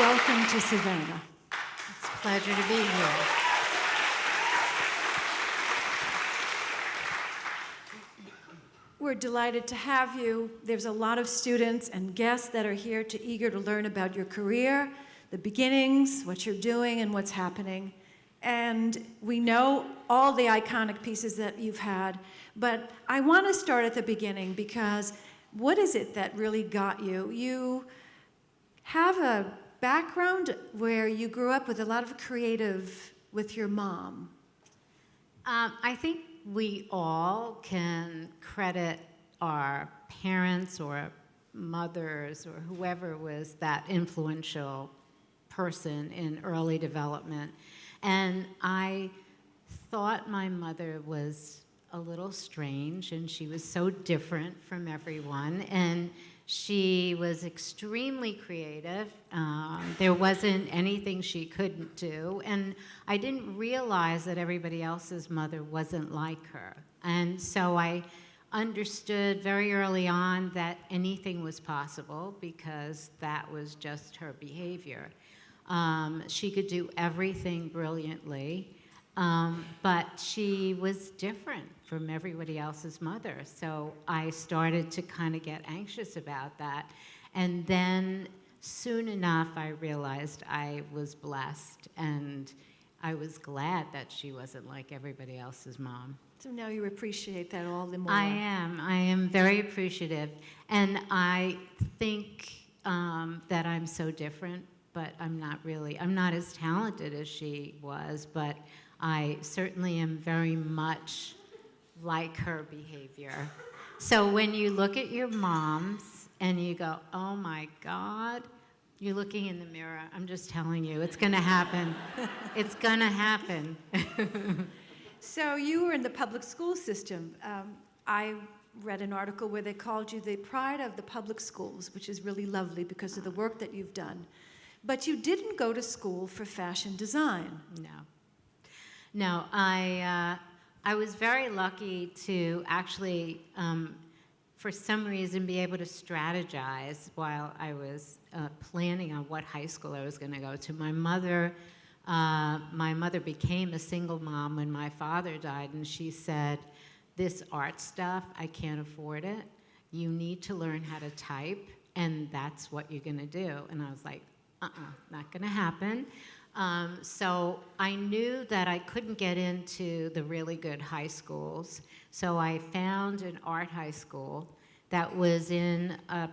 welcome to Savannah. It's a pleasure to be here. We're delighted to have you. There's a lot of students and guests that are here eager to learn about your career, the beginnings, what you're doing, and what's happening. And we know all the iconic pieces that you've had, but I want to start at the beginning because what is it that really got you? You have a background where you grew up with a lot of creative with your mom. I think we all can credit our parents or mothers or whoever was that influential person in early development. And I thought my mother was a little strange, and she was so different from everyone. And she was extremely creative. There wasn't anything she couldn't do. And I didn't realize that everybody else's mother wasn't like her. And so I understood very early on that anything was possible because that was just her behavior. She could do everything brilliantly, but she was different from everybody else's mother. So I started to kind of get anxious about that. And then soon enough, I realized I was blessed, and I was glad that she wasn't like everybody else's mom. So now you appreciate that all the more. I am very appreciative. And I think that I'm so different, but I'm not as talented as she was, but I certainly am very much like her behavior. So when you look at your moms and you go, oh my God, you're looking in the mirror. I'm just telling you, it's gonna happen. It's gonna happen. So you were in the public school system. I read an article where they called you the pride of the public schools, which is really lovely because of the work that you've done. But you didn't go to school for fashion design. No, I was very lucky to actually, for some reason, be able to strategize while I was planning on what high school I was going to go to. My mother became a single mom when my father died, and she said, this art stuff, I can't afford it. You need to learn how to type, and that's what you're going to do. And I was like, not going to happen. So I knew that I couldn't get into the really good high schools, so I found an art high school that was in a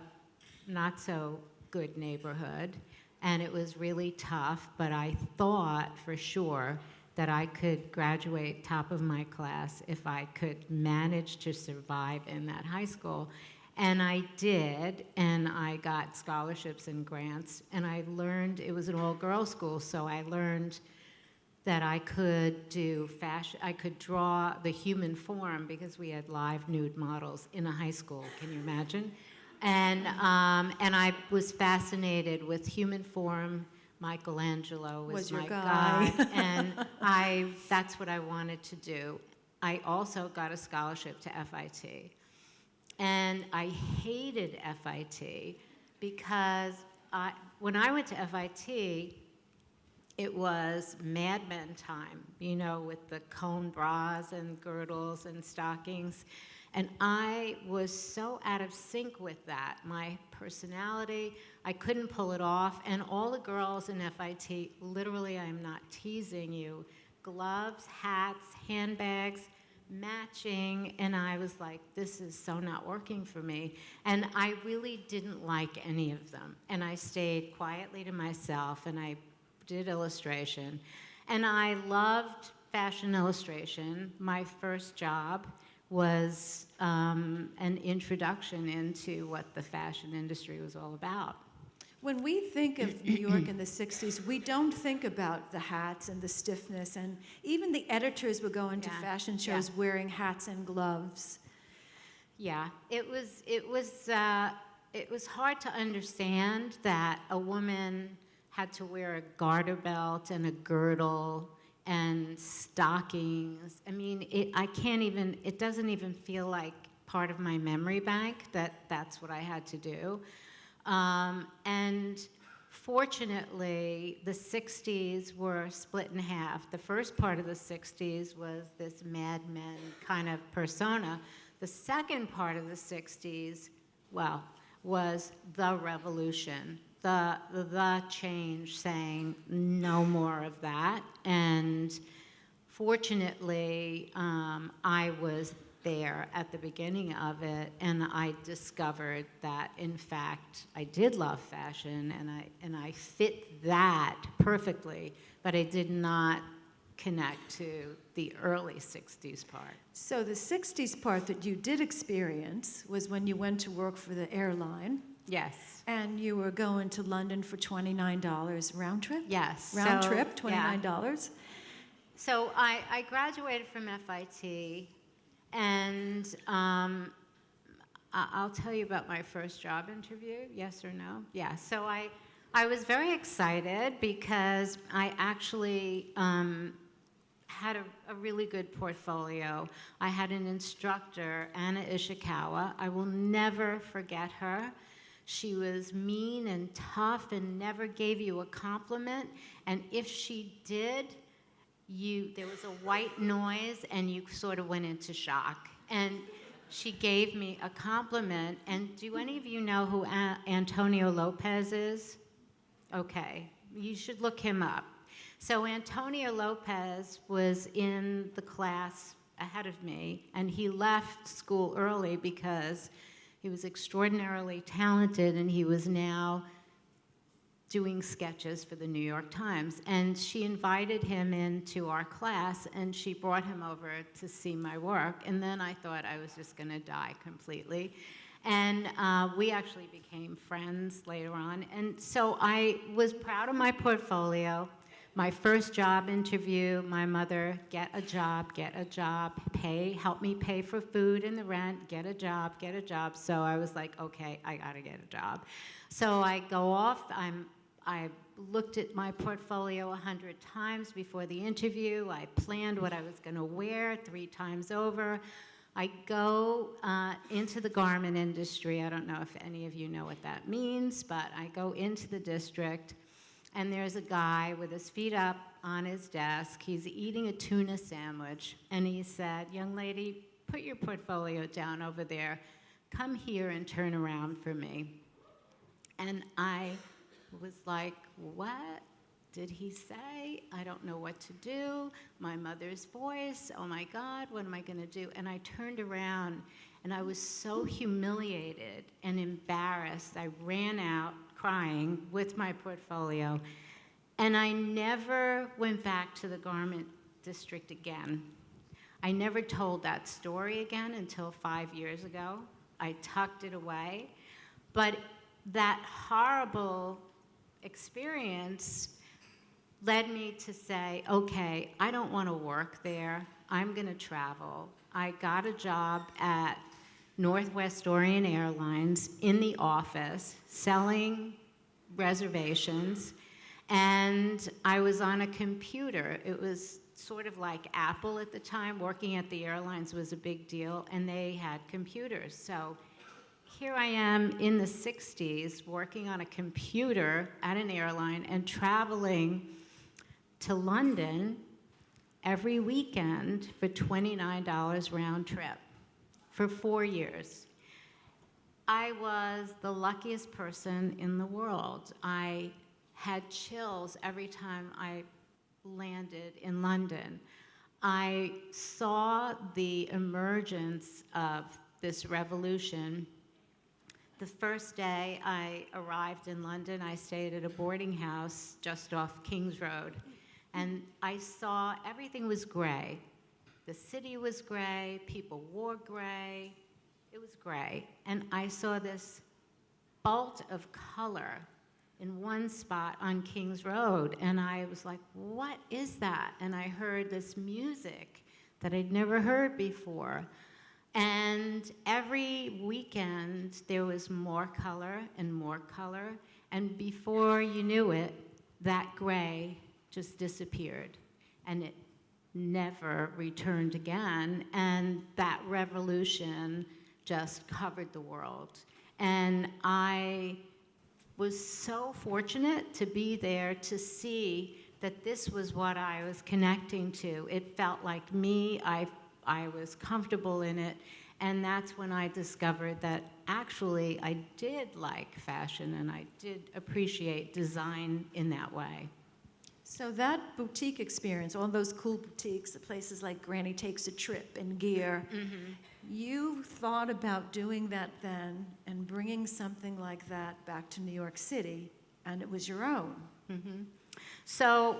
not so good neighborhood, and it was really tough, but I thought for sure that I could graduate top of my class if I could manage to survive in that high school. And I did, and I got scholarships and grants, and I learned, it was an all-girls school, so I learned that I could do fashion, I could draw the human form because we had live nude models in a high school, can you imagine? And I was fascinated with human form. Michelangelo was your my guy. god, and that's what I wanted to do. I also got a scholarship to FIT. And I hated FIT because when I went to FIT, it was Mad Men time, you know, with the cone bras and girdles and stockings. And I was so out of sync with that. My personality, I couldn't pull it off. And all the girls in FIT, literally, I'm not teasing you, gloves, hats, handbags, matching, and I was like, this is so not working for me. And I really didn't like any of them. And I stayed quietly to myself, and I did illustration. And I loved fashion illustration. My first job was an introduction into what the fashion industry was all about. When we think of New York in the 60s, we don't think about the hats and the stiffness, and even the editors would go into fashion shows wearing hats and gloves. Yeah, it was hard to understand that a woman had to wear a garter belt and a girdle and stockings. I mean, it doesn't even feel like part of my memory bank that that's what I had to do. And Fortunately, the 60s were split in half. The first part of the 60s was this Mad Men kind of persona. The second part of the 60s, well, was the revolution, the change, saying no more of that. And fortunately, I was there at the beginning of it, and I discovered that, in fact, I did love fashion, and I fit that perfectly, but I did not connect to the early 60s part. So the 60s part that you did experience was when you went to work for the airline. Yes. And you were going to London for $29 round trip? Yes. Round trip, $29? Yeah. So I graduated from FIT, and I'll tell you about my first job interview, yes or no? Yeah, so I was very excited because I actually had a really good portfolio. I had an instructor, Anna Ishikawa. I will never forget her. She was mean and tough and never gave you a compliment, and if she did, there was a white noise and you sort of went into shock. And she gave me a compliment. And do any of you know who Antonio Lopez is? Okay, you should look him up. So Antonio Lopez was in the class ahead of me, and he left school early because he was extraordinarily talented, and he was now doing sketches for the New York Times. And she invited him into our class, and she brought him over to see my work. And then I thought I was just going to die completely. And we actually became friends later on. And so I was proud of my portfolio. My first job interview, my mother, get a job, help me pay for food and the rent, get a job. So I was like, okay, I gotta get a job. So I go off, I looked at my portfolio 100 times before the interview. I planned what I was gonna wear 3 times over. I go into the garment industry. I don't know if any of you know what that means, but I go into the district, and there's a guy with his feet up on his desk. He's eating a tuna sandwich, and he said, "Young lady, put your portfolio down over there. Come here and turn around for me." And I was like, what did he say? I don't know what to do. My mother's voice, oh my God, what am I gonna do? And I turned around, and I was so humiliated and embarrassed. I ran out crying with my portfolio, and I never went back to the garment district again. I never told that story again until 5 years ago. I tucked it away, but that horrible experience led me to say, okay, I don't want to work there. I'm going to travel. I got a job at Northwest Orient Airlines in the office selling reservations, and I was on a computer. It was sort of like Apple at the time. Working at the airlines was a big deal, and they had computers. So here I am in the 60s working on a computer at an airline and traveling to London every weekend for $29 round trip for 4 years. I was the luckiest person in the world. I had chills every time I landed in London. I saw the emergence of this revolution. The first day I arrived in London, I stayed at a boarding house just off King's Road, and I saw everything was gray. The city was gray, people wore gray, it was gray. And I saw this bolt of color in one spot on King's Road, and I was like, what is that? And I heard this music that I'd never heard before. And every weekend, there was more color, and before you knew it, that gray just disappeared, and it never returned again, and that revolution just covered the world. And I was so fortunate to be there to see that this was what I was connecting to. It felt like me. I was comfortable in it. And that's when I discovered that actually I did like fashion and I did appreciate design in that way. So that boutique experience, all those cool boutiques, the places like Granny Takes a Trip and Gear, you thought about doing that then and bringing something like that back to New York City, and it was your own. So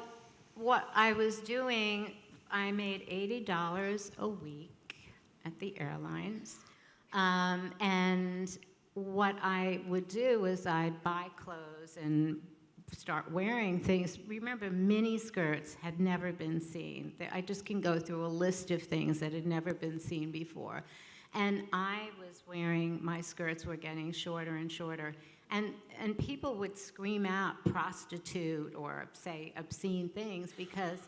what I was doing, I made $80 a week at the airlines. And what I would do is I'd buy clothes and start wearing things. Remember, mini skirts had never been seen. I just can go through a list of things that had never been seen before. And I was wearing, my skirts were getting shorter and shorter. And people would scream out prostitute or say obscene things because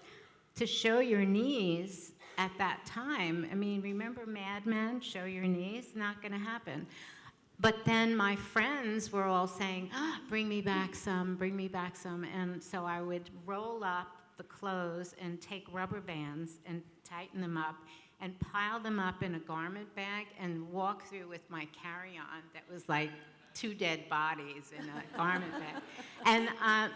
to show your knees at that time, I mean, remember Mad Men, show your knees? Not going to happen. But then my friends were all saying, bring me back some, bring me back some. And so I would roll up the clothes and take rubber bands and tighten them up and pile them up in a garment bag and walk through with my carry-on that was like 2 dead bodies in a garment bag.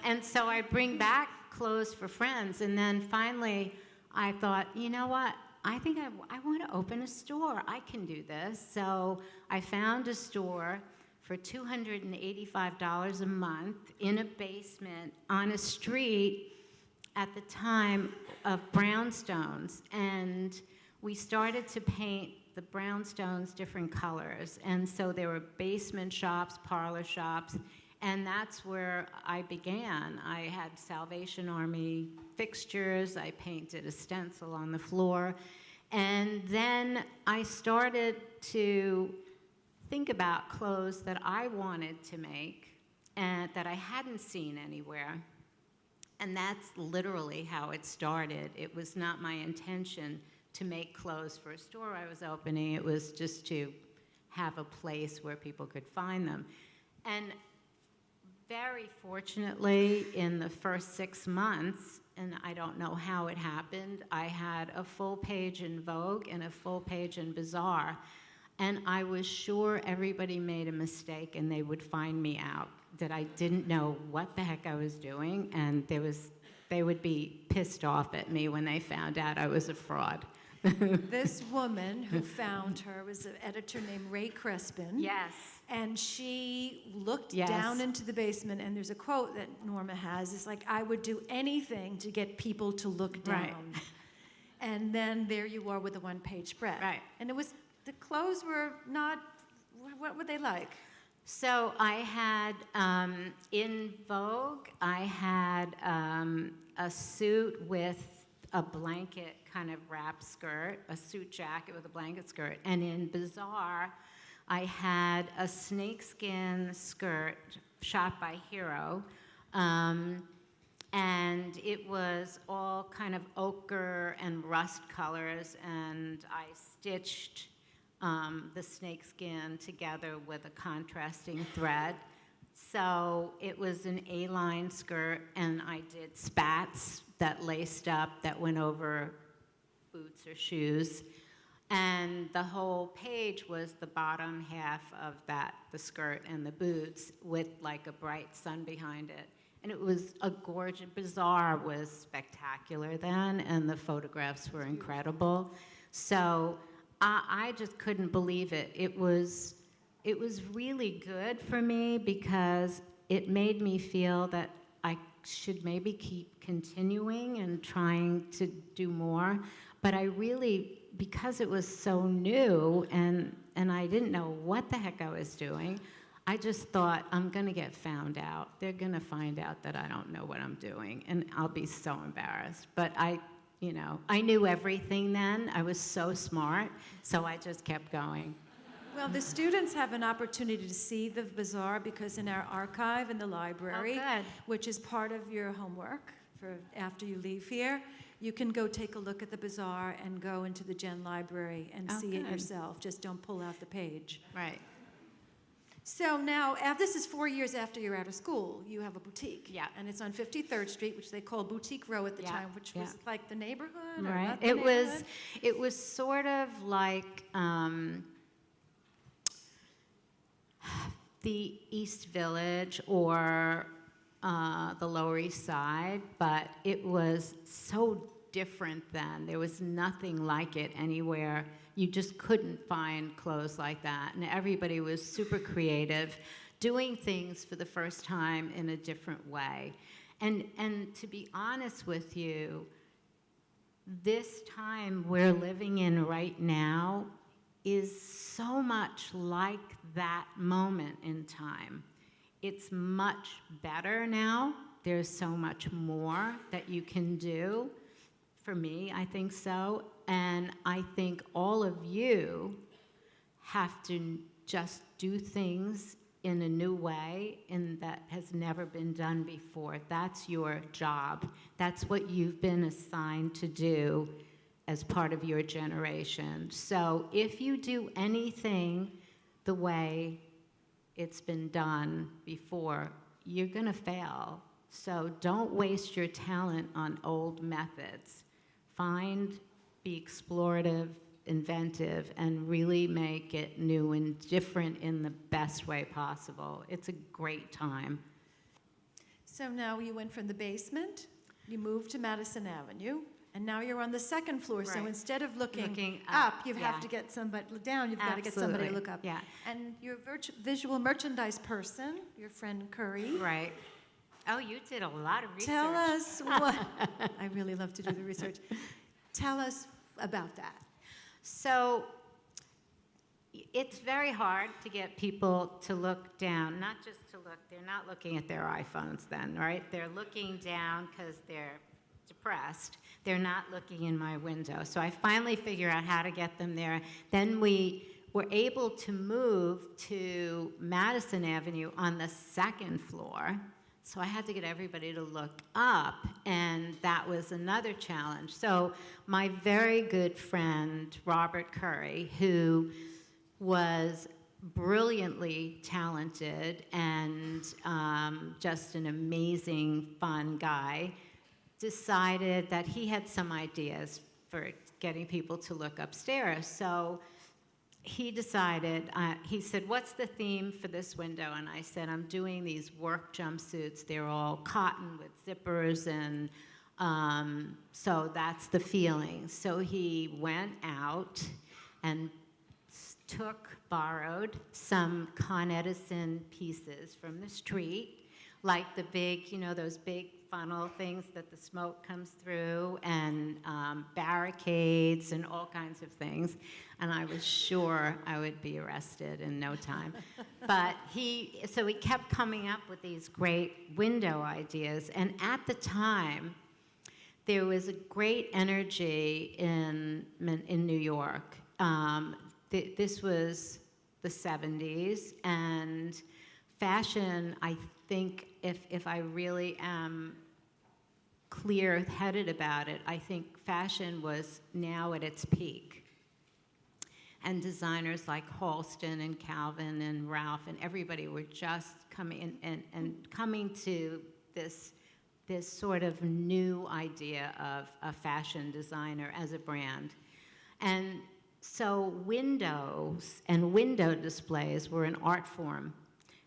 And so I bring back clothes for friends. And then finally I thought, you know what? I think I want to open a store. I can do this. So I found a store for $285 a month in a basement on a street at the time of brownstones. And we started to paint the brownstones different colors. And so there were basement shops, parlor shops, and that's where I began. I had Salvation Army fixtures. I painted a stencil on the floor. And then I started to think about clothes that I wanted to make and that I hadn't seen anywhere. And that's literally how it started. It was not my intention to make clothes for a store I was opening. It was just to have a place where people could find them. And very fortunately, in the first 6 months, and I don't know how it happened, I had a full page in Vogue and a full page in Bazaar. And I was sure everybody made a mistake and they would find me out, that I didn't know what the heck I was doing, and they would be pissed off at me when they found out I was a fraud. This woman who found her was an editor named Ray Crespin. Yes. And she looked down into the basement, and there's a quote that Norma has. It's like, I would do anything to get people to look down. Right. And then there you are with a one-page spread. Right. And it was, the clothes were not, what were they like? So I had, in Vogue, I had a suit with a blanket kind of wrap skirt, a suit jacket with a blanket skirt. And in Bazaar, I had a snakeskin skirt shot by Hero. And it was all kind of ochre and rust colors. And I stitched the snakeskin together with a contrasting thread. So it was an A-line skirt, and I did spats that laced up that went over boots or shoes. And the whole page was the bottom half of that, the skirt and the boots, with like a bright sun behind it. And it was a gorgeous, Bazaar was spectacular then, and the photographs were incredible. So I just couldn't believe it. It was really good for me because it made me feel that I should maybe keep continuing and trying to do more. But I really, because it was so new and I didn't know what the heck I was doing, I just thought, I'm going to get found out. They're going to find out that I don't know what I'm doing, and I'll be so embarrassed. But I knew everything then. I was so smart, so I just kept going. Well, the students have an opportunity to see the Bazaar because in our archive in the library, which is part of your homework for after you leave here, you can go take a look at the Bazaar and go into the Gen Library and see it yourself. Just don't pull out the page. Right. So now, this is 4 years after you're out of school. You have a boutique. Yeah. And it's on 53rd Street, which they called Boutique Row at the Yeah, time, which yeah. was like the neighborhood, or Right. not the It neighborhood? was sort of like the East Village or the Lower East Side, but it was so different then. There was nothing like it anywhere. You just couldn't find clothes like that. And everybody was super creative, doing things for the first time in a different way. And to be honest with you, this time we're living in right now is so much like that moment in time. It's much better now. There's so much more that you can do. For me, I think so. And I think all of you have to just do things in a new way and that has never been done before. That's your job. That's what you've been assigned to do as part of your generation. So if you do anything the way it's been done before, you're going to fail. So don't waste your talent on old methods. Be explorative, inventive, and really make it new and different in the best way possible. It's a great time. So now you went from the basement, you moved to Madison Avenue, and now you're on the second floor. So Right. instead of looking up, up, you have to get somebody down. You've got to get somebody to look up. Yeah. And your visual merchandise person, your friend Curry. Right. Oh, you did a lot of research. Tell us what. I really love to do the research. Tell us about that. So it's very hard to get people to look down, not just to look, they're not looking at their iPhones then, right? They're looking down because they're depressed. They're not looking in my window. So I finally figure out how to get them there. Then we were able to move to Madison Avenue on the second floor. So I had to get everybody to look up, and that was another challenge. So my very good friend, Robert Curry, who was brilliantly talented and just an amazing, fun guy, decided that he had some ideas for getting people to look upstairs. So he decided, he said, what's the theme for this window? And I said, I'm doing these work jumpsuits. They're all cotton with zippers, and so that's the feeling. So he went out and borrowed some Con Edison pieces from the street, like the big, those big funnel things that the smoke comes through, and barricades and all kinds of things. And I was sure I would be arrested in no time. But so he kept coming up with these great window ideas. And at the time, there was a great energy in New York. This was the 70s, and fashion, I think, if I really am clear-headed about it, I think fashion was now at its peak. And designers like Halston and Calvin and Ralph and everybody were just coming and coming to this sort of new idea of a fashion designer as a brand. And so windows and window displays were an art form.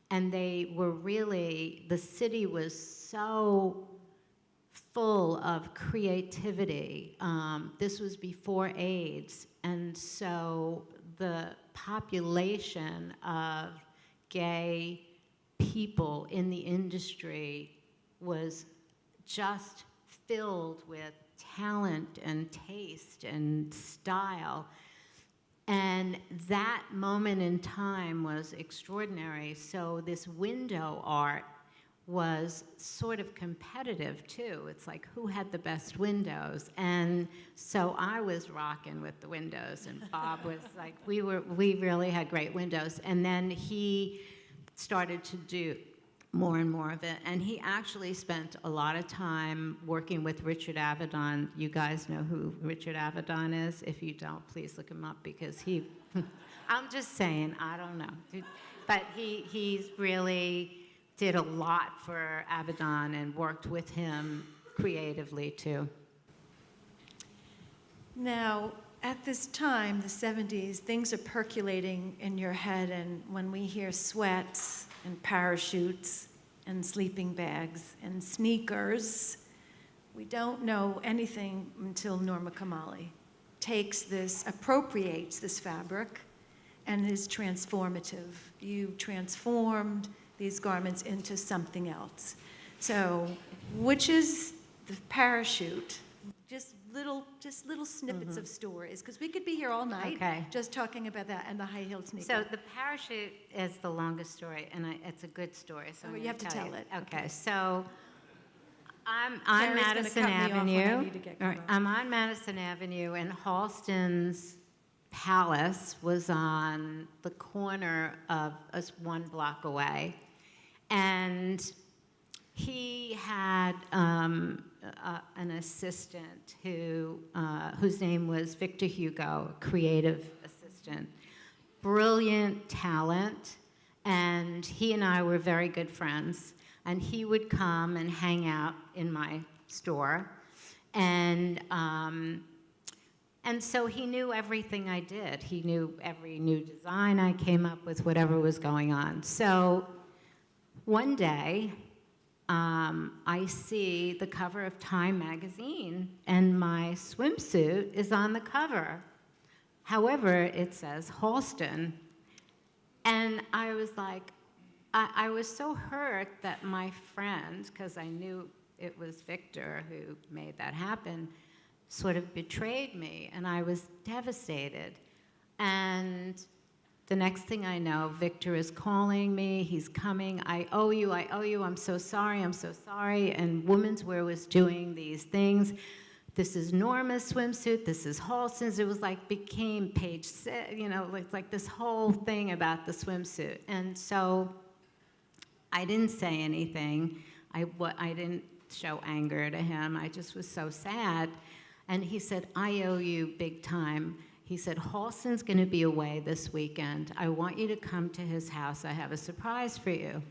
And they were really, the city was so full of creativity. This was before AIDS. And so the population of gay people in the industry was just filled with talent and taste and style. And that moment in time was extraordinary. So this window art was sort of competitive too. It's like, who had the best windows? And so I was rocking with the windows, and Bob was like, we really had great windows. And then he started to do more and more of it. And he actually spent a lot of time working with Richard Avedon. You guys know who Richard Avedon is? If you don't, please look him up, because I'm just saying, I don't know. But he's really did a lot for Abaddon and worked with him creatively too. Now, at this time, the 70s, things are percolating in your head, and when we hear sweats and parachutes and sleeping bags and sneakers, we don't know anything until Norma Kamali takes this, appropriates this fabric, and is transformative. You transformed these garments into something else. So, which is the parachute? Just little snippets of stories, because we could be here all night just talking about that, and the high-heeled sneaker. So the parachute is the longest story, and it's a good story. So you have to tell it. Okay, so I'm Sarah's on gonna Madison cut me off when I Avenue. need to get All right, going. I'm on Madison Avenue, and Halston's Palace was on the corner of us 1 block away, and he had an assistant whose name was Victor Hugo, a creative assistant, brilliant talent, and he and I were very good friends. And he would come and hang out in my store, and so he knew everything I did. He knew every new design I came up with, whatever was going on. So one day, I see the cover of Time magazine, and my swimsuit is on the cover. However, it says Halston, and I was like, I was so hurt that my friend, because I knew it was Victor who made that happen, sort of betrayed me, and I was devastated. And the next thing I know, Victor is calling me, he's coming, I owe you, I'm so sorry. And Women's Wear was doing these things. This is Norma's swimsuit, this is Halston's. It was like, became page 6, like this whole thing about the swimsuit. And so I didn't say anything. I didn't show anger to him. I just was so sad. And he said, I owe you big time. He said, Halston's going to be away this weekend. I want you to come to his house. I have a surprise for you.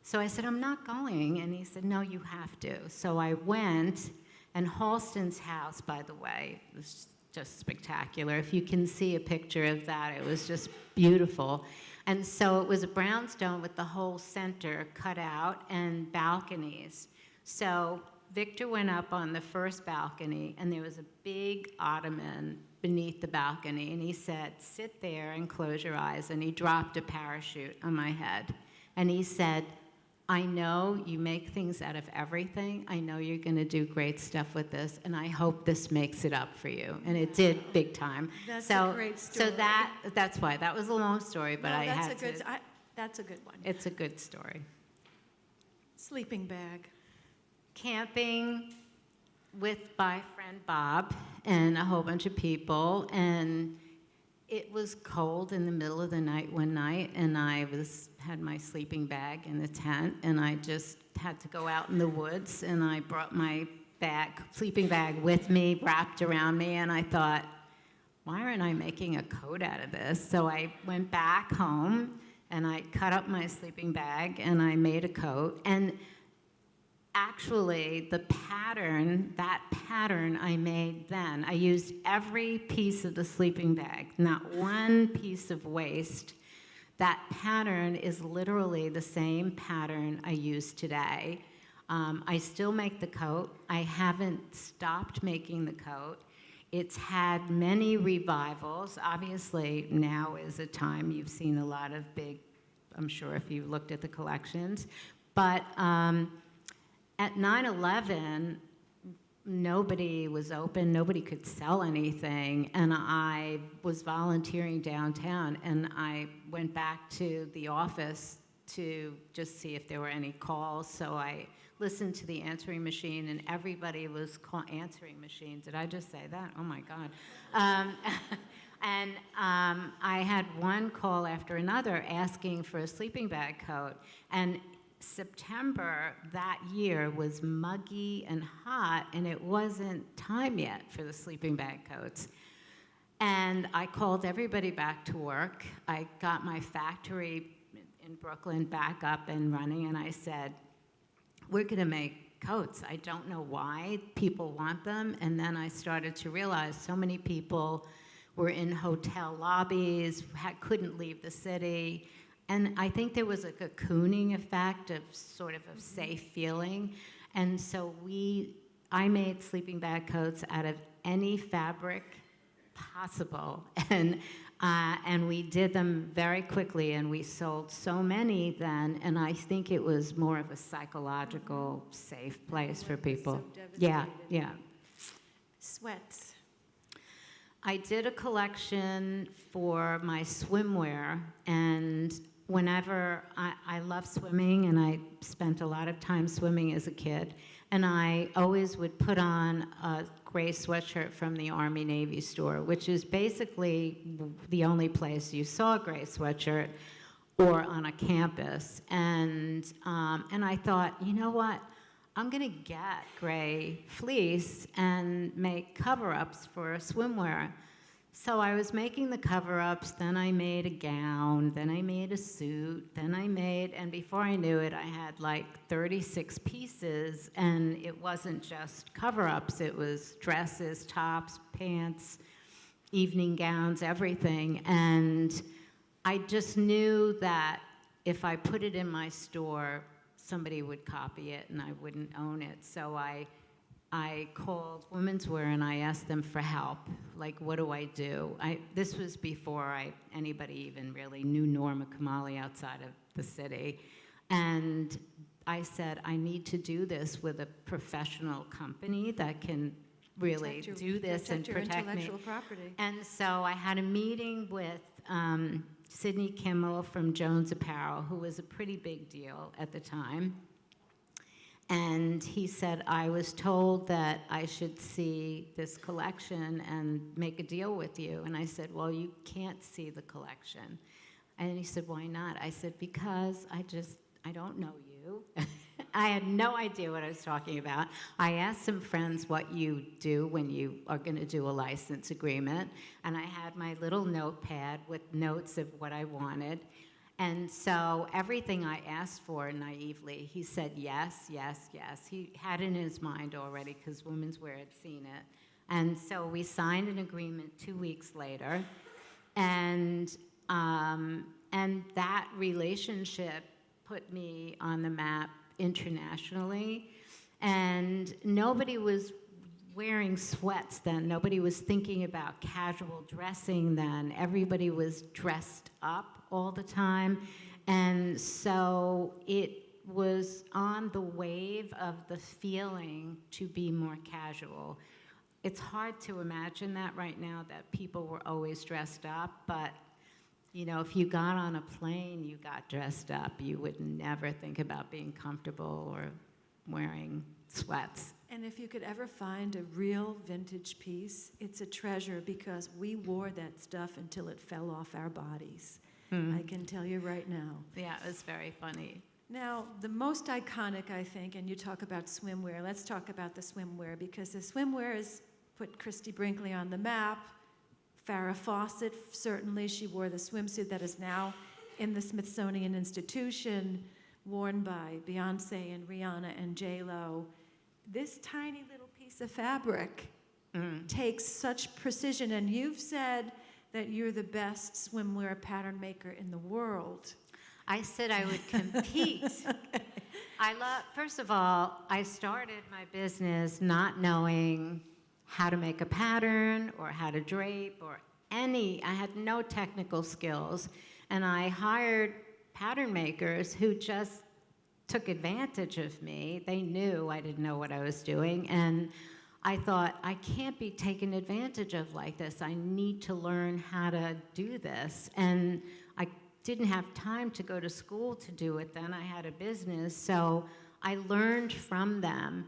So I said, I'm not going. And he said, no, you have to. So I went, and Halston's house, by the way, was just spectacular. If you can see a picture of that, it was just beautiful. And so it was a brownstone with the whole center cut out and balconies. So Victor went up on the first balcony, and there was a big ottoman beneath the balcony, and he said, sit there and close your eyes. And he dropped a parachute on my head. And he said, I know you make things out of everything. I know you're going to do great stuff with this, and I hope this makes it up for you. And it did big time. That's a great story. So that's why. That was a long story, but that's a good one. It's a good story. Sleeping bag. Camping with my friend Bob and a whole bunch of people, and it was cold in the middle of the night one night, and I had my sleeping bag in the tent, and I just had to go out in the woods, and I brought my sleeping bag with me, wrapped around me, and I thought, why aren't I making a coat out of this? So I went back home, and I cut up my sleeping bag, and I made a coat, and actually, that pattern I made then, I used every piece of the sleeping bag, not one piece of waste. That pattern is literally the same pattern I use today. I still make the coat. I haven't stopped making the coat. It's had many revivals. Obviously, now is a time you've seen a lot of big, I'm sure if you looked at the collections, but at 9/11, nobody was open, nobody could sell anything, and I was volunteering downtown, and I went back to the office to just see if there were any calls, so I listened to the answering machine, and everybody was answering machine. Did I just say that? Oh my God. I had one call after another asking for a sleeping bag coat, and September that year was muggy and hot, and it wasn't time yet for the sleeping bag coats. And I called everybody back to work. I got my factory in Brooklyn back up and running, and I said, we're going to make coats. I don't know why people want them. And then I started to realize so many people were in hotel lobbies, couldn't leave the city. And I think there was a cocooning effect of sort of a safe feeling. And so I made sleeping bag coats out of any fabric possible. And we did them very quickly, and we sold so many then, and I think it was more of a psychological safe place for people. Yeah. Sweats. I did a collection for my swimwear, and whenever I love swimming, and I spent a lot of time swimming as a kid, and I always would put on a gray sweatshirt from the Army Navy store, which is basically the only place you saw a gray sweatshirt, or on a campus. And I thought, you know what? I'm going to get gray fleece and make cover-ups for swimwear. So I was making the cover-ups, then I made a gown, then I made a suit, and before I knew it, I had like 36 pieces, and it wasn't just cover-ups, it was dresses, tops, pants, evening gowns, everything. And I just knew that if I put it in my store, somebody would copy it and I wouldn't own it. So I called Women's Wear and I asked them for help. Like, what do I do? This was before anybody even really knew Norma Kamali outside of the city. And I said, I need to do this with a professional company that can really do this and protect me. Intellectual property. And so I had a meeting with Sydney Kimmel from Jones Apparel, who was a pretty big deal at the time. And he said, I was told that I should see this collection and make a deal with you. And I said, well, you can't see the collection. And he said, why not? I said, because I don't know you. I had no idea what I was talking about. I asked some friends what you do when you are going to do a license agreement. And I had my little notepad with notes of what I wanted. And so everything I asked for naively, he said yes, yes, yes. He had in his mind already because Women's Wear had seen it. And so we signed an agreement 2 weeks later. And that relationship put me on the map internationally. And nobody was wearing sweats then. Nobody was thinking about casual dressing then. Everybody was dressed up all the time. And so it was on the wave of the feeling to be more casual. It's hard to imagine that right now, that people were always dressed up, but you know, if you got on a plane, you got dressed up. You would never think about being comfortable or wearing sweats. And if you could ever find a real vintage piece, it's a treasure because we wore that stuff until it fell off our bodies. I can tell you right now. Yeah, it was very funny. Now, the most iconic, I think, and you talk about swimwear, let's talk about the swimwear because the swimwear has put Christy Brinkley on the map. Farrah Fawcett, certainly, she wore the swimsuit that is now in the Smithsonian Institution, worn by Beyonce and Rihanna and J-Lo. This tiny little piece of fabric takes such precision, and you've said that you're the best swimwear pattern maker in the world. I said I would compete. First of all, I started my business not knowing how to make a pattern or how to drape or I had no technical skills. And I hired pattern makers who just took advantage of me. They knew I didn't know what I was doing. And I thought, I can't be taken advantage of like this. I need to learn how to do this. And I didn't have time to go to school to do it then. I had a business. So I learned from them.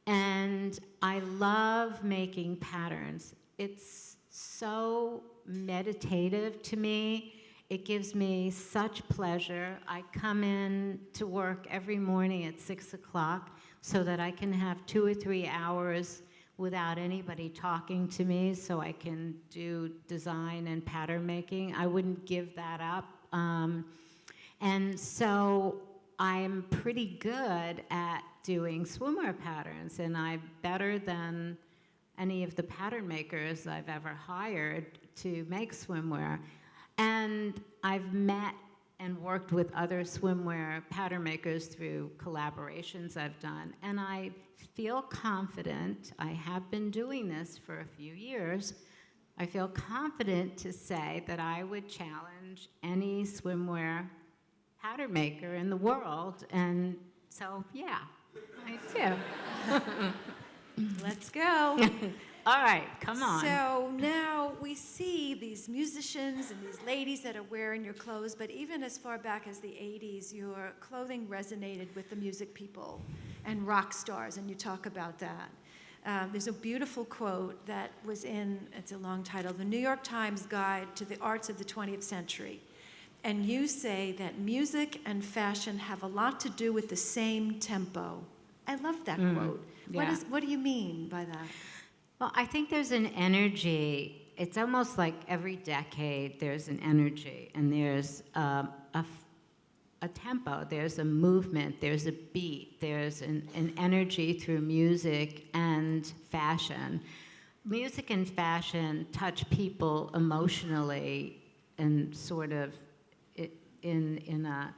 And I love making patterns. It's so meditative to me. It gives me such pleasure. I come in to work every morning at 6 o'clock so that I can have 2 or 3 hours without anybody talking to me so I can do design and pattern making. I wouldn't give that up. And so I'm pretty good at doing swimwear patterns, and I'm better than any of the pattern makers I've ever hired to make swimwear. And I've met and worked with other swimwear pattern makers through collaborations I've done. And I feel confident, I have been doing this for a few years, I feel confident to say that I would challenge any swimwear pattern maker in the world. And so, yeah, I do. Let's go. All right, come on. So now we see these musicians and these ladies that are wearing your clothes, but even as far back as the 80s, your clothing resonated with the music people and rock stars, and you talk about that. There's a beautiful quote that was in, it's a long title, The New York Times Guide to the Arts of the 20th Century. And you say that music and fashion have a lot to do with the same tempo. I love that quote. Yeah. What do you mean by that? Well, I think there's an energy. It's almost like every decade there's an energy, and there's a tempo, there's a movement, there's a beat, there's an energy through music and fashion. Music and fashion touch people emotionally and sort of in a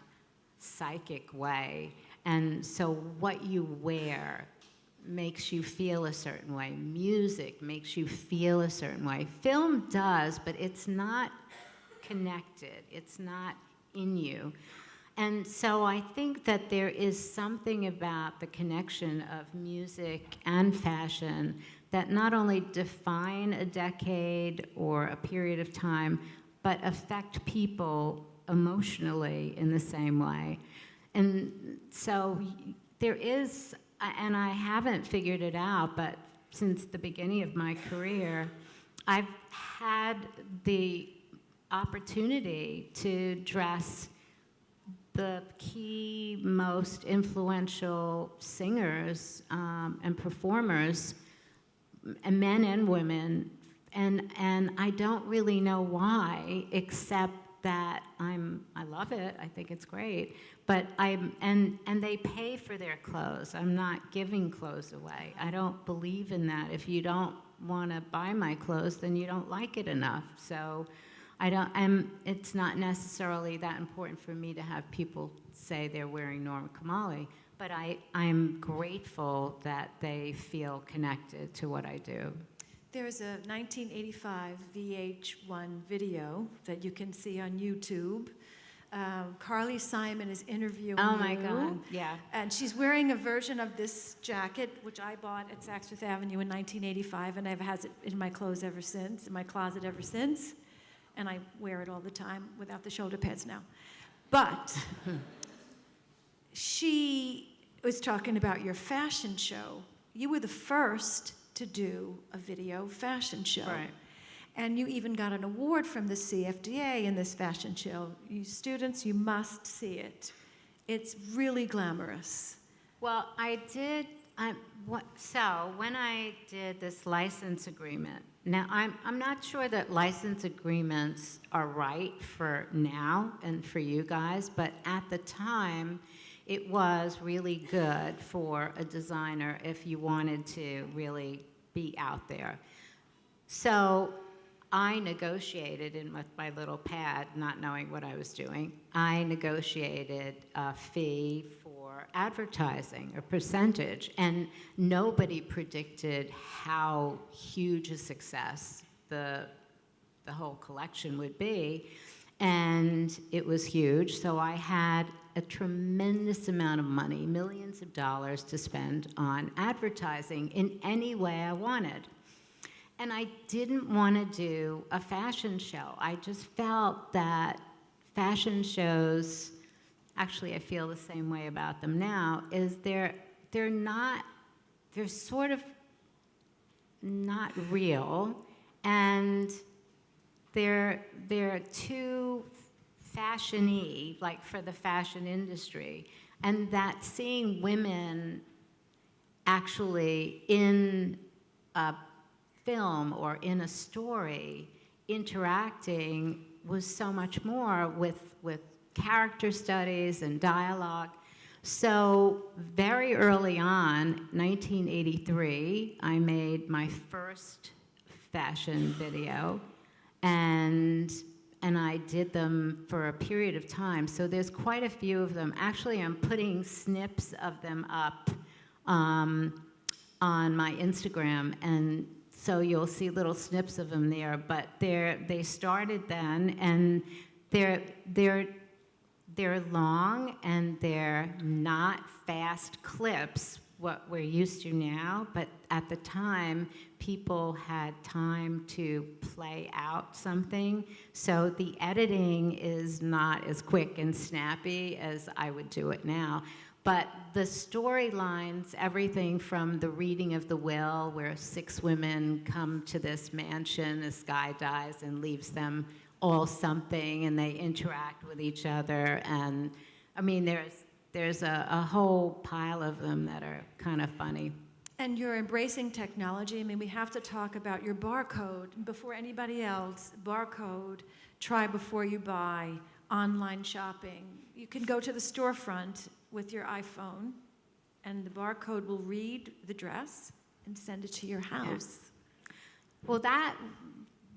psychic way. And so what you wear makes you feel a certain way. Music makes you feel a certain way. Film does, but it's not connected. It's not in you. And so I think that there is something about the connection of music and fashion that not only define a decade or a period of time, but affect people emotionally in the same way. And so there is, and I haven't figured it out, but since the beginning of my career, I've had the opportunity to dress the key, most influential singers and performers, and men and women, and I don't really know why, except that I love it. I think it's great, but and they pay for their clothes. I'm not giving clothes away. I don't believe in that. If you don't want to buy my clothes, then you don't like it enough. So it's not necessarily that important for me to have people say they're wearing Norma Kamali, but I'm grateful that they feel connected to what I do. There's a 1985 VH1 video that you can see on YouTube. Carly Simon is interviewing Oh my you. God, yeah. And she's wearing a version of this jacket, which I bought at Saks Fifth Avenue in 1985, and I've had it in my clothes ever since, in my closet ever since. And I wear it all the time without the shoulder pads now. But she was talking about your fashion show. You were the first to do a video fashion show. Right. And you even got an award from the CFDA in this fashion show. You students, you must see it. It's really glamorous. Well, so when I did this license agreement, now I'm not sure that license agreements are right for now and for you guys, but at the time, it was really good for a designer if you wanted to really be out there. So I negotiated with my little pad, not knowing what I was doing. I negotiated a fee for advertising, a percentage, and nobody predicted how huge a success the whole collection would be. And it was huge, so I had a tremendous amount of money, millions of dollars to spend on advertising in any way I wanted. And I didn't want to do a fashion show. I just felt that fashion shows, actually I feel the same way about them now, is they're sort of not real, and they're too fashion-y, like for the fashion industry, and that seeing women actually in a film or in a story interacting was so much more with character studies and dialogue. So very early on, 1983, I made my first fashion video, and I did them for a period of time. So there's quite a few of them. Actually, I'm putting snips of them up on my Instagram, and so you'll see little snips of them there. But they started then, and they're long, and they're not fast clips, what we're used to now, but at the time, people had time to play out something, so the editing is not as quick and snappy as I would do it now. But the storylines, everything from the reading of the will, where 6 women come to this mansion, this guy dies and leaves them all something, and they interact with each other, and I mean, there's a whole pile of them that are kind of funny. And you're embracing technology. I mean, we have to talk about your barcode. Before anybody else, barcode, try before you buy, online shopping. You can go to the storefront with your iPhone, and the barcode will read the dress and send it to your house. Yeah. Well, that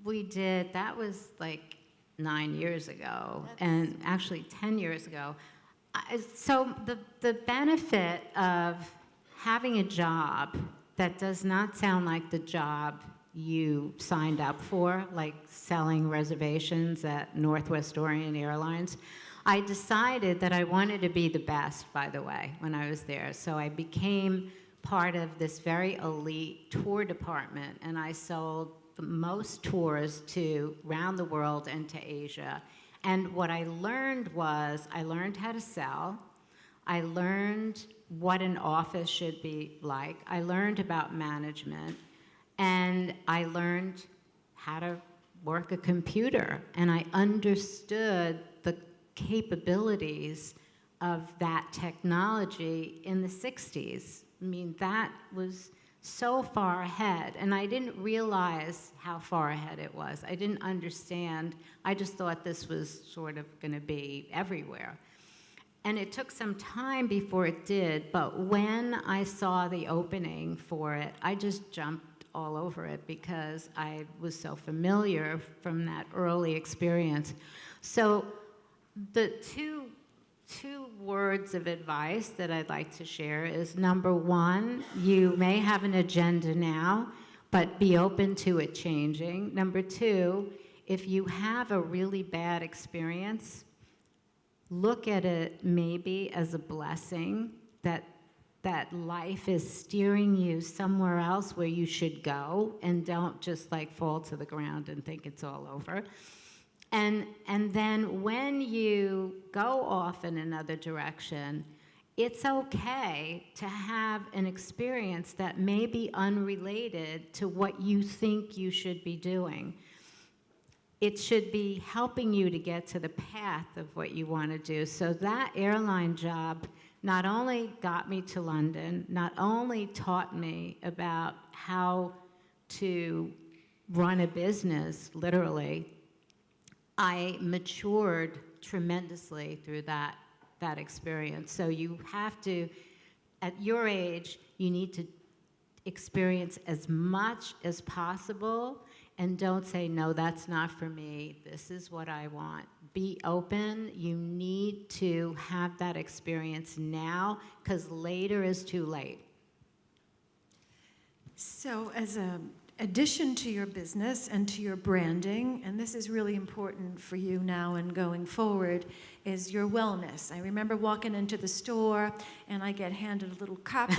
we did, that was like 9 years ago, and actually 10 years ago. So the benefit of having a job that does not sound like the job you signed up for, like selling reservations at Northwest Orient Airlines, I decided that I wanted to be the best, by the way, when I was there. So I became part of this very elite tour department, and I sold the most tours to around the world and to Asia. And what I learned was, I learned how to sell, I learned what an office should be like, I learned about management, and I learned how to work a computer, and I understood the capabilities of that technology in the 60s. I mean, that was so far ahead, and I didn't realize how far ahead it was. I didn't understand. I just thought this was sort of going to be everywhere. And it took some time before it did, but when I saw the opening for it, I just jumped all over it because I was so familiar from that early experience. So the two words of advice that I'd like to share is, number one, you may have an agenda now, but be open to it changing. Number two, if you have a really bad experience, look at it maybe as a blessing that life is steering you somewhere else where you should go, and don't just like fall to the ground and think it's all over. And then when you go off in another direction, it's okay to have an experience that may be unrelated to what you think you should be doing. It should be helping you to get to the path of what you want to do. So that airline job not only got me to London, not only taught me about how to run a business, literally, I matured tremendously through that experience. So you have to, at your age, you need to experience as much as possible, and don't say, no, that's not for me, this is what I want. Be open. You need to have that experience now, because later is too late. So as an addition to your business and to your branding, and this is really important for you now and going forward, is your wellness. I remember walking into the store and I get handed a little cup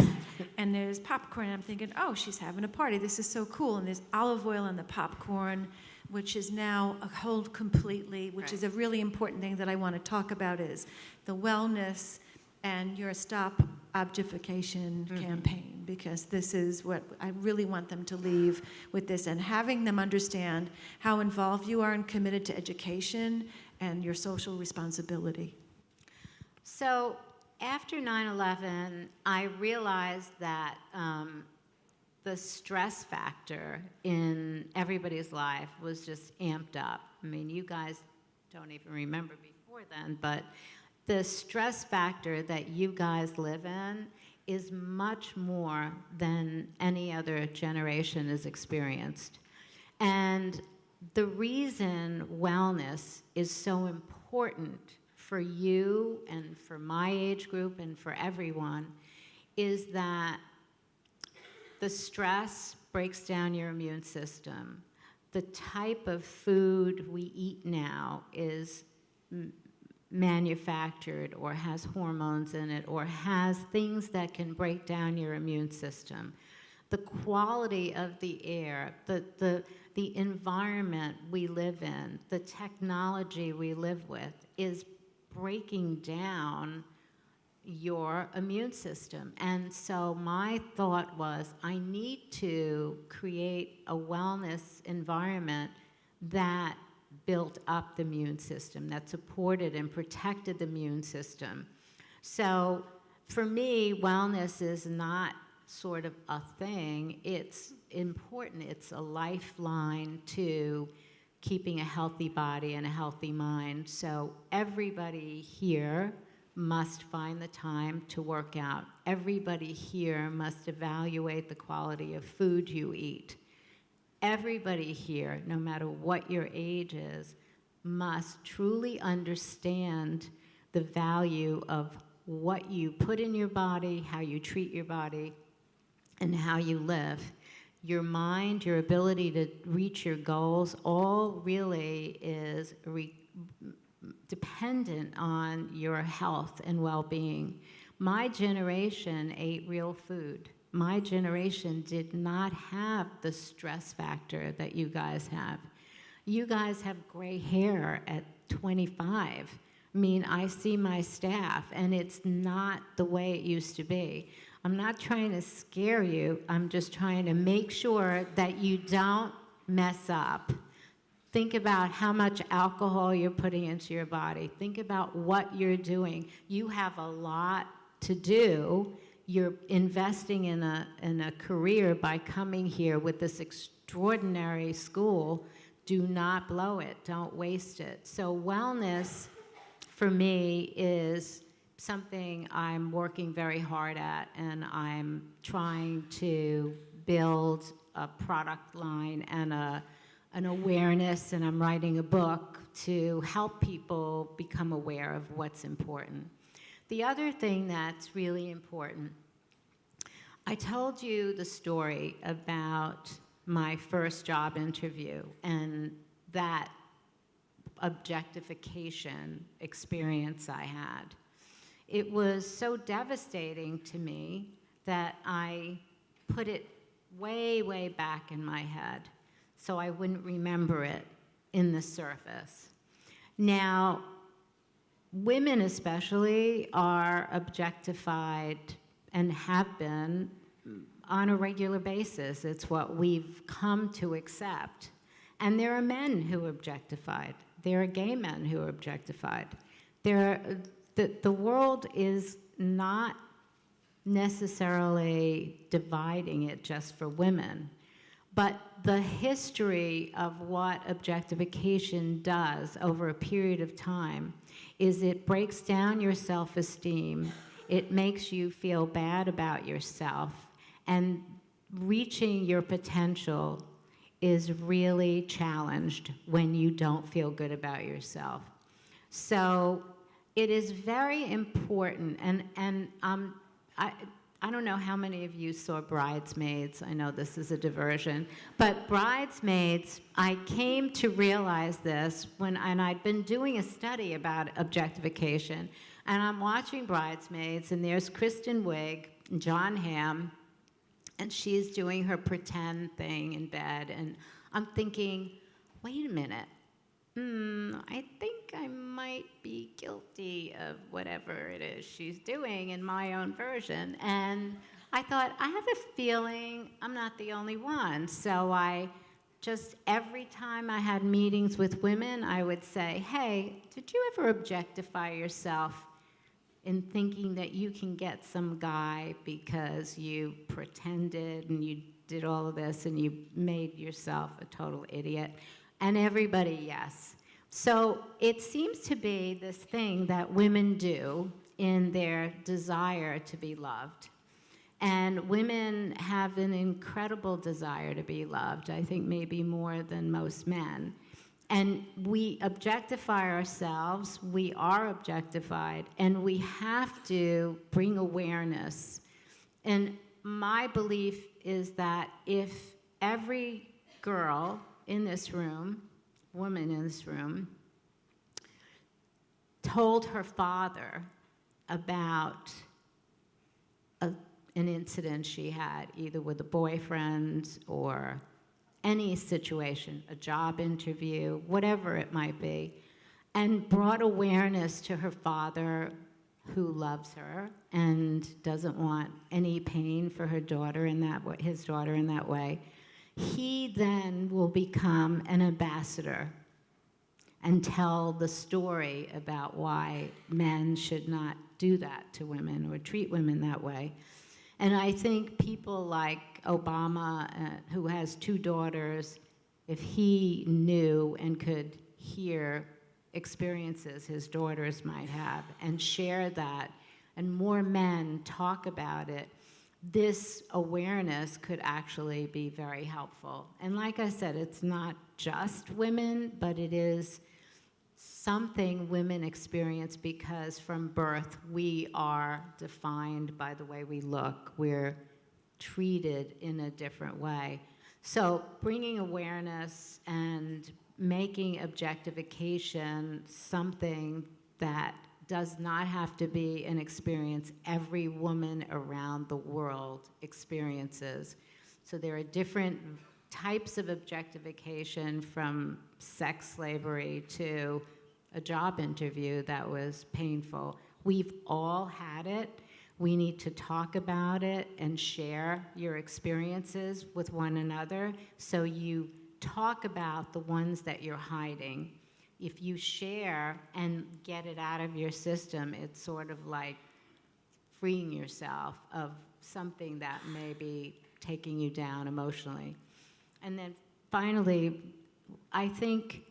and there's popcorn, and I'm thinking, oh, she's having a party, this is so cool, and there's olive oil in the popcorn, which is now a whole completely, which is a really important thing that I want to talk about, is the wellness and your Stop Objectification campaign, because this is what I really want them to leave with this, and having them understand how involved you are and committed to education and your social responsibility. So after 9/11, I realized that the stress factor in everybody's life was just amped up. I mean, you guys don't even remember before before then, but the stress factor that you guys live in is much more than any other generation has experienced. And the reason wellness is so important for you and for my age group and for everyone is that the stress breaks down your immune system. The type of food we eat now is manufactured or has hormones in it or has things that can break down your immune system. The quality of the air, the environment we live in, the technology we live with is breaking down your immune system. And so my thought was, I need to create a wellness environment that built up the immune system, that supported and protected the immune system. So for me, wellness is not sort of a thing, it's important. It's a lifeline to keeping a healthy body and a healthy mind. So everybody here must find the time to work out. Everybody here must evaluate the quality of food you eat. Everybody here, no matter what your age is, must truly understand the value of what you put in your body, how you treat your body, and how you live. Your mind, your ability to reach your goals, all really is dependent on your health and well-being. My generation ate real food. My generation did not have the stress factor that you guys have. You guys have gray hair at 25. I mean, I see my staff, and it's not the way it used to be. I'm not trying to scare you. I'm just trying to make sure that you don't mess up. Think about how much alcohol you're putting into your body. Think about what you're doing. You have a lot to do. You're investing in a career by coming here with this extraordinary school. Do not blow it. Don't waste it. So wellness, for me, is something I'm working very hard at, and I'm trying to build a product line and an awareness, and I'm writing a book to help people become aware of what's important. The other thing that's really important, I told you the story about my first job interview and that objectification experience I had. It was so devastating to me that I put it way, way back in my head so I wouldn't remember it in the surface. Now, women especially are objectified and have been on a regular basis. It's what we've come to accept. And there are men who are objectified. There are gay men who are objectified. The world is not necessarily dividing it just for women, but the history of what objectification does over a period of time is it breaks down your self-esteem, it makes you feel bad about yourself, and reaching your potential is really challenged when you don't feel good about yourself. So it is very important, and I don't know how many of you saw Bridesmaids. I know this is a diversion, but Bridesmaids, I came to realize this and I'd been doing a study about objectification, and I'm watching Bridesmaids, and there's Kristen Wiig, and John Hamm, and she's doing her pretend thing in bed, and I'm thinking, wait a minute, I think I might be guilty of whatever it is she's doing in my own version. And I thought, I have a feeling I'm not the only one. So I just, every time I had meetings with women, I would say, hey, did you ever objectify yourself in thinking that you can get some guy because you pretended and you did all of this and you made yourself a total idiot? And everybody, yes. So it seems to be this thing that women do in their desire to be loved. And women have an incredible desire to be loved, I think maybe more than most men. And we objectify ourselves, we are objectified, and we have to bring awareness. And my belief is that if every girl in this room, woman in this room, told her father about an incident she had, either with a boyfriend or any situation, a job interview, whatever it might be, and brought awareness to her father, who loves her and doesn't want any pain for her daughter in that way, his daughter in that way, he then will become an ambassador and tell the story about why men should not do that to women or treat women that way. And I think people like Obama, who has 2 daughters, if he knew and could hear experiences his daughters might have and share that, and more men talk about it, this awareness could actually be very helpful. And like I said, it's not just women, but it is something women experience because from birth we are defined by the way we look. We're treated in a different way. So bringing awareness and making objectification something that does not have to be an experience every woman around the world experiences. So there are different types of objectification, from sex slavery to a job interview that was painful. We've all had it. We need to talk about it and share your experiences with one another, so you talk about the ones that you're hiding. If you share and get it out of your system, it's sort of like freeing yourself of something that may be taking you down emotionally. And then finally, I think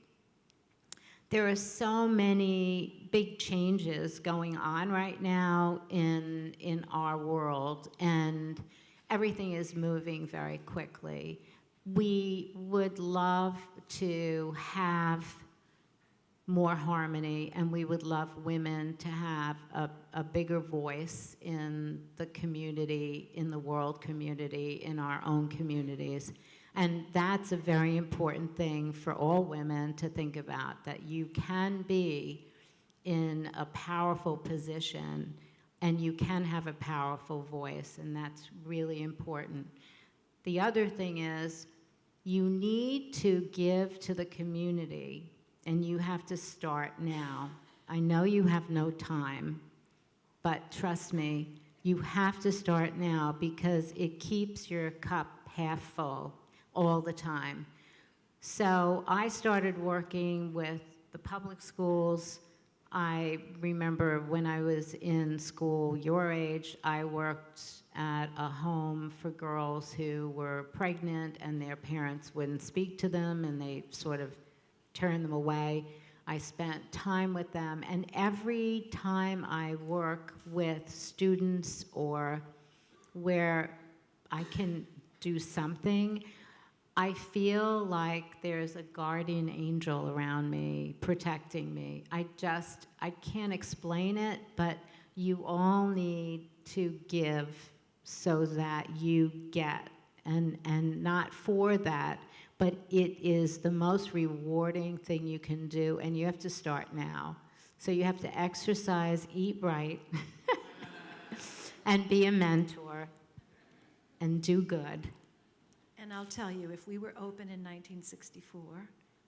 there are so many big changes going on right now in our world, and everything is moving very quickly. We would love to have more harmony, and we would love women to have a bigger voice in the community, in the world community, in our own communities. And that's a very important thing for all women to think about, that you can be in a powerful position and you can have a powerful voice, and that's really important. The other thing is, you need to give to the community, and you have to start now. I know you have no time, but trust me, you have to start now, because it keeps your cup half full all the time. So I started working with the public schools. I remember when I was in school, your age, I worked at a home for girls who were pregnant and their parents wouldn't speak to them and they sort of turned them away. I spent time with them, and every time I work with students or where I can do something, I feel like there's a guardian angel around me, protecting me. I can't explain it, but you all need to give so that you get, and not for that, but it is the most rewarding thing you can do, and you have to start now. So you have to exercise, eat right, and be a mentor, and do good. And I'll tell you, if we were open in 1964,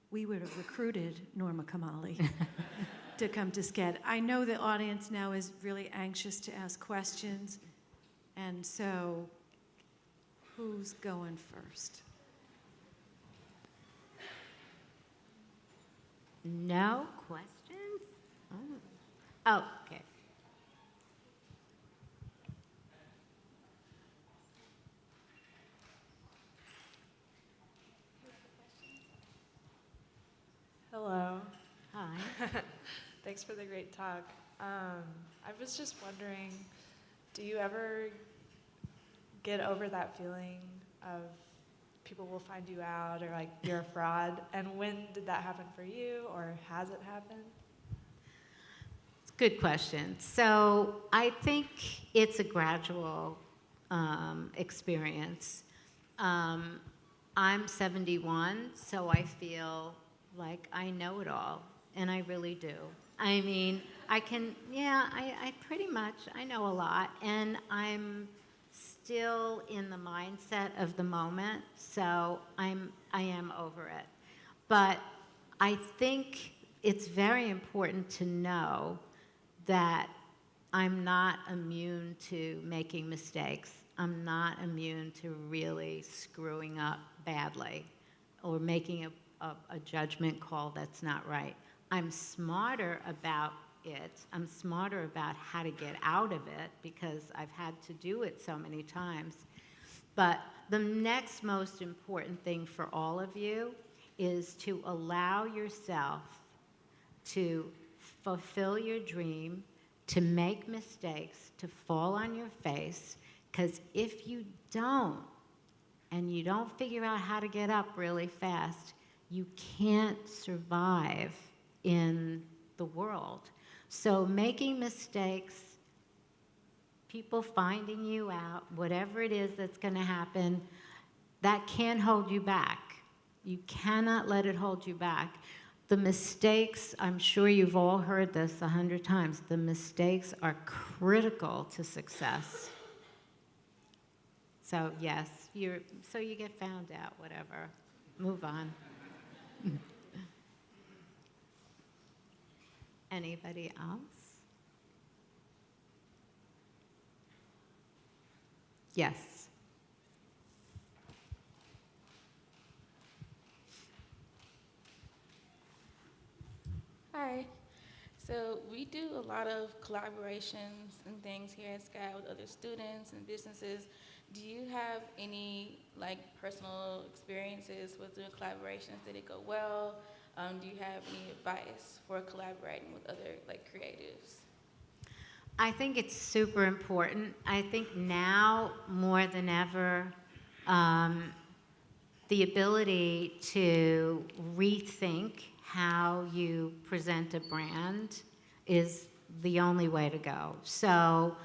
we would have recruited Norma Kamali to come to SCAD. I know the audience now is really anxious to ask questions, and so who's going first? No questions? Oh, okay. Hello. Hi. Thanks for the great talk. I was just wondering, do you ever get over that feeling of people will find you out or like you're a fraud? And when did that happen for you, or has it happened? Good question. So I think it's a gradual experience. I'm 71, so I feel like I know it all, and I really do. I mean, I pretty much, I know a lot, and I'm still in the mindset of the moment, so I am over it. But I think it's very important to know that I'm not immune to making mistakes. I'm not immune to really screwing up badly or making a judgment call that's not right. I'm smarter about it. I'm smarter about how to get out of it because I've had to do it so many times. But the next most important thing for all of you is to allow yourself to fulfill your dream, to make mistakes, to fall on your face, because if you don't, and you don't figure out how to get up really fast, you can't survive in the world. So making mistakes, people finding you out, whatever it is that's going to happen, that can hold you back. You cannot let it hold you back. The mistakes, I'm sure you've all heard this 100 times, the mistakes are critical to success. So yes, so you get found out, whatever. Move on. Anybody else? Yes. Hi. So we do a lot of collaborations and things here at SCAD with other students and businesses. Do you have any personal experiences with doing collaborations? Did it go well? Do you have any advice for collaborating with other creatives? I think it's super important. I think now more than ever, the ability to rethink how you present a brand is the only way to go. So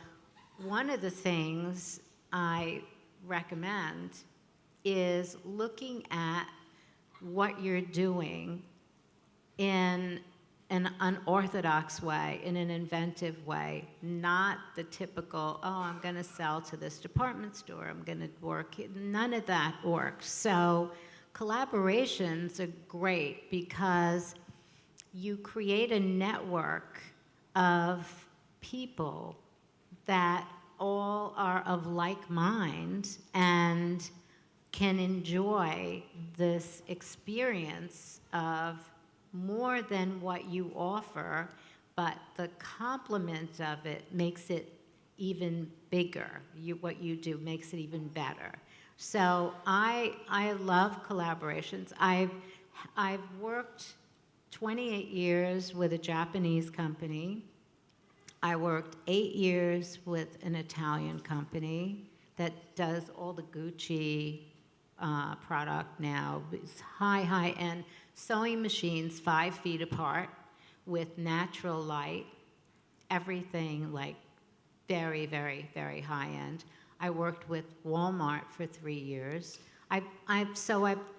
one of the things I recommend is looking at what you're doing in an unorthodox way, in an inventive way, not the typical, oh, I'm going to sell to this department store, I'm going to work. None of that works. So collaborations are great because you create a network of people that all are of like mind and can enjoy this experience of more than what you offer, but the complement of it makes it even bigger. What you do makes it even better. So I love collaborations. I've worked 28 years with a Japanese company. I worked 8 years with an Italian company that does all the Gucci product now. It's high-end sewing machines 5 feet apart with natural light, everything very, very, very high-end. I worked with Walmart for 3 years. I've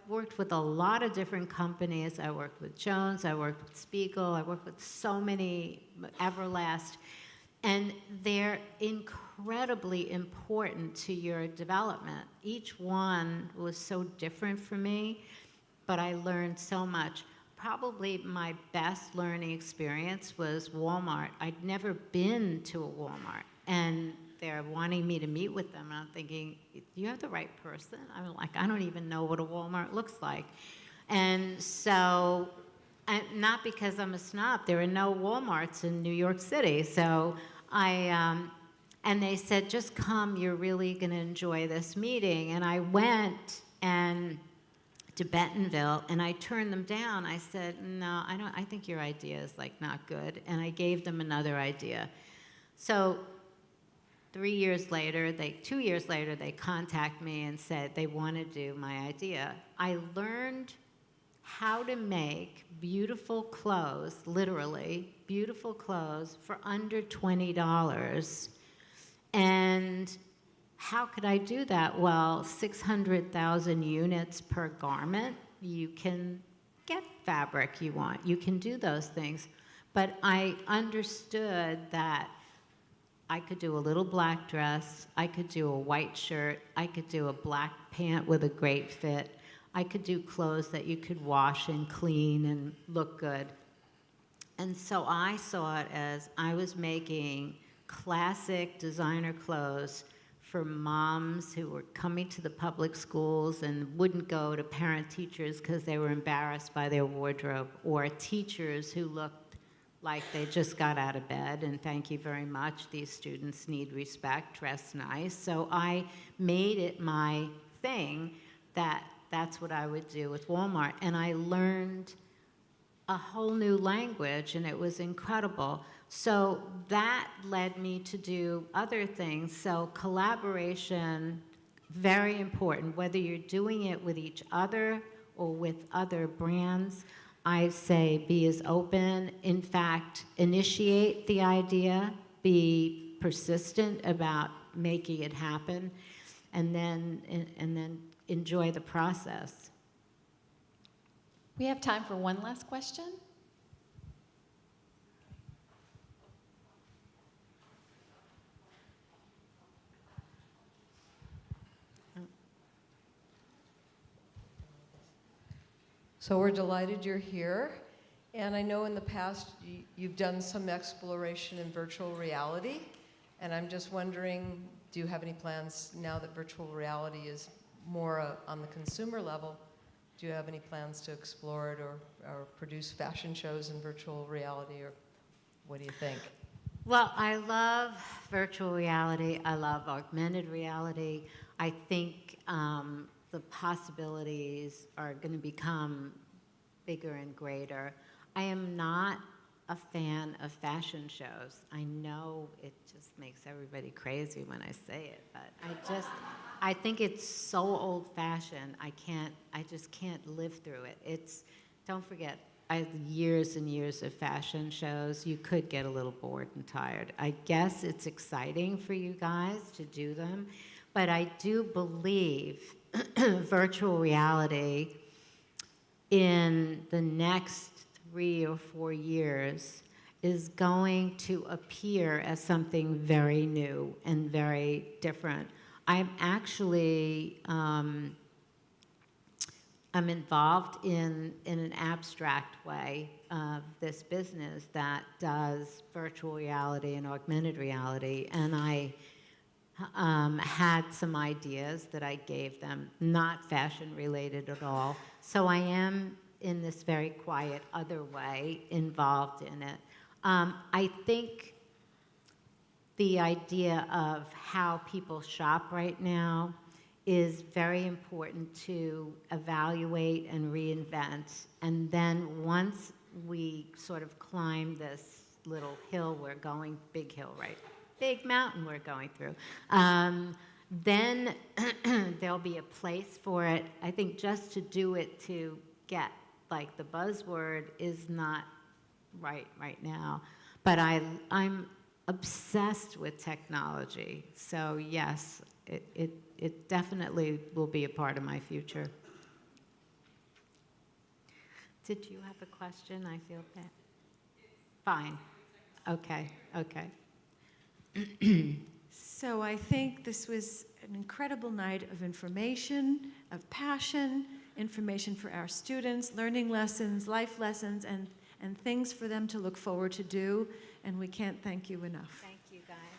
worked with a lot of different companies. I worked with Jones, I worked with Spiegel, I worked with so many, Everlast, and they're incredibly important to your development. Each one was so different for me, but I learned so much. Probably my best learning experience was Walmart. I'd never been to a Walmart, and they're wanting me to meet with them, and I'm thinking, you have the right person? I'm like, I don't even know what a Walmart looks like. And so, and not because I'm a snob, there are no Walmarts in New York City, so and they said, just come, you're really gonna enjoy this meeting. And I went, and to Bentonville, and I turned them down. I said, no, I think your idea is like not good. And I gave them another idea. So 2 years later, they contact me and said they want to do my idea. I learned how to make beautiful clothes, literally, beautiful clothes for under $20. And how could I do that? Well, 600,000 units per garment. You can get fabric you want. You can do those things. But I understood that I could do a little black dress, I could do a white shirt, I could do a black pant with a great fit, I could do clothes that you could wash and clean and look good. And so I saw it as I was making classic designer clothes for moms who were coming to the public schools and wouldn't go to parent teachers because they were embarrassed by their wardrobe, or teachers who looked like they just got out of bed, and thank you very much, these students need respect, dress nice. So I made it my thing that that's what I would do with Walmart. And I learned a whole new language, and it was incredible. So that led me to do other things. So collaboration, very important, whether you're doing it with each other or with other brands. I say be as open, in fact, initiate the idea, be persistent about making it happen, and then enjoy the process. We have time for one last question. So we're delighted you're here. And I know in the past you've done some exploration in virtual reality. And I'm just wondering, do you have any plans now that virtual reality is more on the consumer level? Do you have any plans to explore it or produce fashion shows in virtual reality, or what do you think? Well, I love virtual reality. I love augmented reality. I think the possibilities are going to become bigger and greater. I am not a fan of fashion shows. I know it just makes everybody crazy when I say it, but I think it's so old-fashioned. I just can't live through it. Don't forget, I had years and years of fashion shows. You could get a little bored and tired. I guess it's exciting for you guys to do them, but I do believe virtual reality in the next 3 or 4 years is going to appear as something very new and very different. I'm actually I'm involved in an abstract way of this business that does virtual reality and augmented reality, and I had some ideas that I gave them, not fashion related at all. So I am, in this very quiet other way, involved in it. I think the idea of how people shop right now is very important to evaluate and reinvent. And then once we sort of climb this little hill we're going, big hill, right? Big mountain we're going through. Then there'll be a place for it. I think just to do it to get like the buzzword is not right now. But I'm obsessed with technology. So yes, it definitely will be a part of my future. Did you have a question? I feel bad. Fine. Okay. So I think this was an incredible night of information, of passion, information for our students, learning lessons, life lessons, and things for them to look forward to do. And we can't thank you enough. Thank you, guys.